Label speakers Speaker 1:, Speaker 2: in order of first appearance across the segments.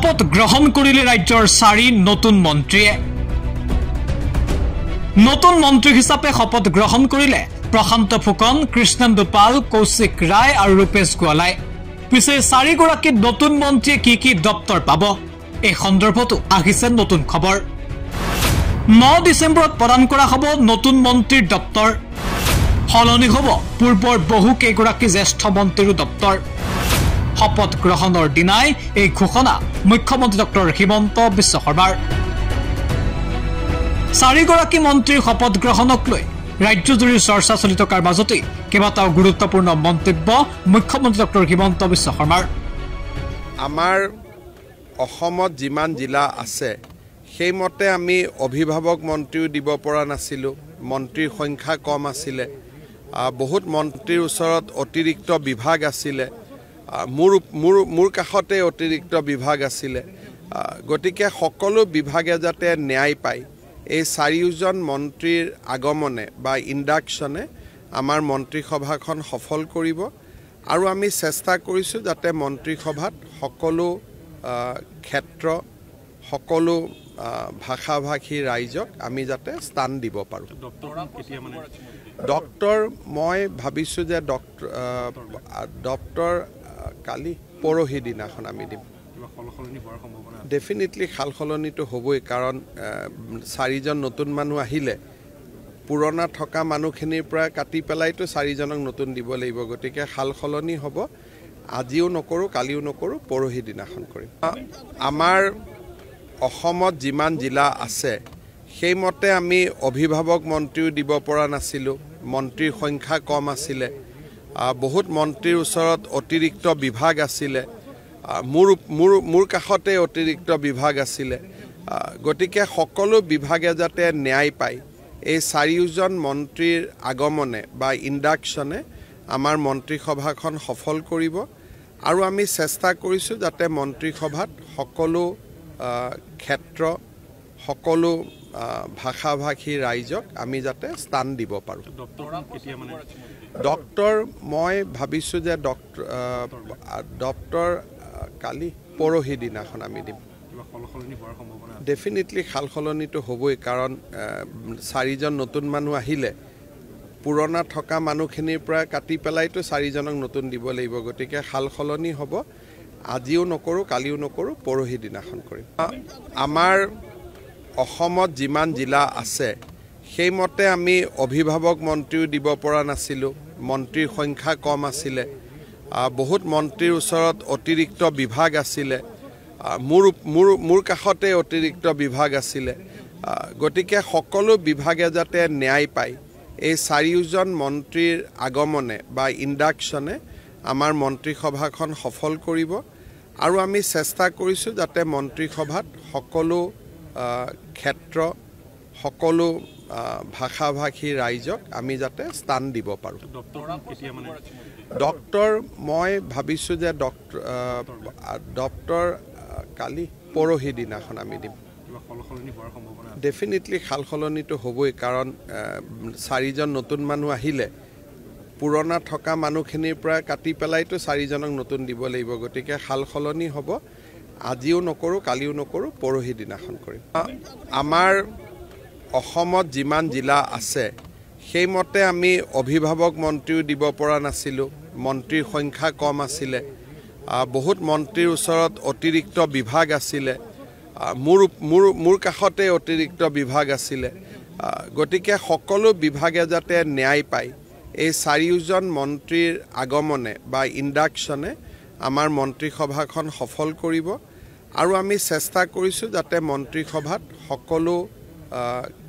Speaker 1: শপথ গ্ৰহণ কৰিলে ৰাজ্যৰ 4 নতুন মন্ত্ৰীয়ে নতুন মন্ত্ৰী হিচাপে শপথ গ্ৰহণ কৰিলে প্ৰশান্ত ফুকন কৃষ্ণেন্দু পাল কৌশিক ৰায় আৰু ৰূপেশ গোৱালাই পিছে 4 গৰাকী নতুন মন্ত্ৰীয়ে কি দপ্তৰ পাব এই সন্দৰ্ভতো আহিছে নতুন খবৰ 9 ডিসেম্বৰত প্ৰদান কৰা হ'ব নতুন মন্ত্ৰীৰ দপ্তৰ হলনি হ'ব পূৰ্বৰ বহু কেইগৰাকী জ্যেষ্ঠ মন্ত্ৰীৰ দপ্তৰ শপথ গ্ৰহণৰ দিনাই এই ঘোষণা মুখ্যমন্ত্ৰী ডক্টৰ হিমন্ত বিশ্ব শৰ্মাৰ 4 গৰাকী মন্ত্ৰীৰ শপথ গ্ৰহণক লৈ ৰাজ্যজুৰি চৰ্চা চলি থকাৰ মাজতে কেইবাটাও গুৰুত্বপূৰ্ণ মন্তব্য মুখ্যমন্ত্ৰী ডক্টৰ হিমন্ত বিশ্ব শৰ্মাৰ
Speaker 2: আমাৰ অসমত যিমান জিলা আছে সেইমতে আমি অভিভাৱক মন্ত্ৰীও দিব পৰা নাছিলো মন্ত্ৰীৰ সংখ্যা কম আছিলে বহুত মন্ত্ৰীৰ ওচৰত অতিৰিক্ত বিভাগ আছিলে মোৰ কাষতে অতিৰিক্ত বিভাগ আছিলে গতিকে সকলো বিভাগে যাতে ন্যায় পায় এই 4জন মন্ত্ৰীৰ আগমনে বা ইন্ডাকশনে আমাৰ মন্ত্ৰীসভাখন সফল কৰিব আৰু আমি চেষ্টা কৰিছো যাতে মন্ত্ৰীসভাত সকলো ক্ষেত্ৰ সকলো ভাষাভাষী ৰাইজক আমি যাতে স্থান দিব পাৰো ডক্টৰ মই ভাবিছো যে ডক্টৰ কালি পৰহি দিনাখন আমি দিম ডেফিনেটলি খালখলনিটো হ'বই কাৰণ 4জন নতুন মানুহ আহিলে পুৰণা থকা মানুহখিনিৰ পৰা কাটি পেলাইতো 4জনক নতুন দিব লাগিব গতিকে খালখলনি হ'ব আজিও নকৰো কালিও নকৰো পৰহি দিনাখন কৰিম আমাৰ অসমত যিমান জিলা আছে সেইমতে আমি অভিভাৱক মন্ত্ৰীও দিব পৰা নাছিলো মন্ত্ৰীৰ সংখ্যা কম আছিলে বহুত মন্ত্ৰীৰ ওচৰত অতিৰিক্ত বিভাগ আছিলে মোৰ কাষতে অতিৰিক্ত বিভাগ আছিলে গতিকে সকলো বিভাগে যাতে ন্যায় পায় এই 4জন মন্ত্ৰীৰ আগমনে বা ইন্ডাকশনে আমাৰ মন্ত্ৰীসভাখন সফল কৰিব আৰু আমি চেষ্টা কৰিছো যাতে মন্ত্ৰীসভাত সকলো ক্ষেত্ৰ সকলো ভাষাভাষী ৰাইজক আমি যাতে স্থান দিব পাৰো ডক্টৰ মই ভাবিছো যে ডক্টৰ কালি পৰহি দিনাখন আমি দিম ডেফিনেটলি খালখলনিটো হ'বই কাৰণ 4জন নতুন মানুহ আহিলে পুৰণা থকা মানুহখিনিৰ পৰা কাটি পেলাইতো 4জনক নতুন দিব লাগিব গতিকে খালখলনি হ'ব আজিও নকৰো কালিও নকৰো পৰহি দিনাখন কৰিম আমাৰ অসমত যিমান জিলা আছে সেইমতে আমি অভিভাৱক মন্ত্ৰীও দিব পৰা নাছিলো মন্ত্ৰীৰ সংখ্যা কম আছিলে বহুত মন্ত্ৰীৰ ওচৰত অতিৰিক্ত বিভাগ আছিলে মোৰ কাষতে অতিৰিক্ত বিভাগ আছিলে গতিকে সকলো বিভাগে যাতে ন্যায় পায় এই 4জন মন্ত্ৰীৰ আগমনে বা ইন্ডাকশনে আমাৰ মন্ত্ৰীসভাখন সফল কৰিব আৰু আমি চেষ্টা কৰিছো যাতে মন্ত্ৰীসভাত সকলো ক্ষেত্ৰ সকলো ভাষাভাষী ৰাইজক আমি যাতে স্থান দিব পাৰো ডক্টৰ মই ভাবিছো যে ডক্টৰ কালি পৰহি দিনাখন আমি দিম ডেফিনেটলি খালখলনিটো হ'বই কাৰণ 4জন নতুন মানুহ আহিলে পুৰণা থকা মানুহখিনিৰ পৰা কাটি পেলাইতো 4জনক নতুন দিব লাগিব গতিকে খালখলনি হ'ব আজিও নকৰো কালিও নকৰো পৰহি দিনাখন কৰিম আমাৰ অসমত যিমান জিলা আছে সেইমতে আমি অভিভাৱক মন্ত্ৰীও দিব পৰা নাছিলো মন্ত্ৰীৰ সংখ্যা কম আছিলে বহুত মন্ত্ৰীৰ ওচৰত অতিৰিক্ত বিভাগ আছিলে মোৰ কাষতে অতিৰিক্ত বিভাগ আছিলে গতিকে সকলো বিভাগে যাতে ন্যায় পায় এই 4জন মন্ত্ৰীৰ আগমনে বা ইন্ডাকশনে আমাৰ মন্ত্ৰীসভাখন সফল কৰিব আৰু আমি চেষ্টা কৰিছো যাতে মন্ত্ৰীসভাত সকলো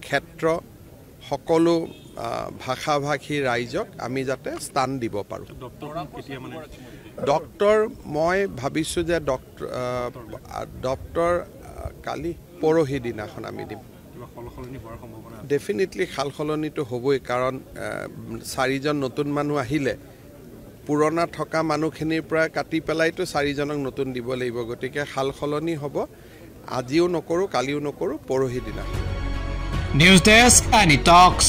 Speaker 2: ক্ষেত্ৰ সকলো ভাষাভাষী ৰাইজক আমি যাতে স্থান দিব পাৰো ডক্টৰ মই ভাবিছো যে ডক্টৰ কালি পৰহি দিনাখন আমি দিম ডেফিনেটলি খালখলনিটো হ'বই কাৰণ 4জন নতুন মানুহ আহিলে পুৰণা থকা মানুহখিনিৰ পৰা কাটি পেলাইতো 4জনক নতুন দিব লাগিব গতিকে খালখলনি হ'ব আজিও নকৰো কালিও নকৰো পৰহি দিনাখন
Speaker 1: নিউজ ডেস্ক এনি টক্স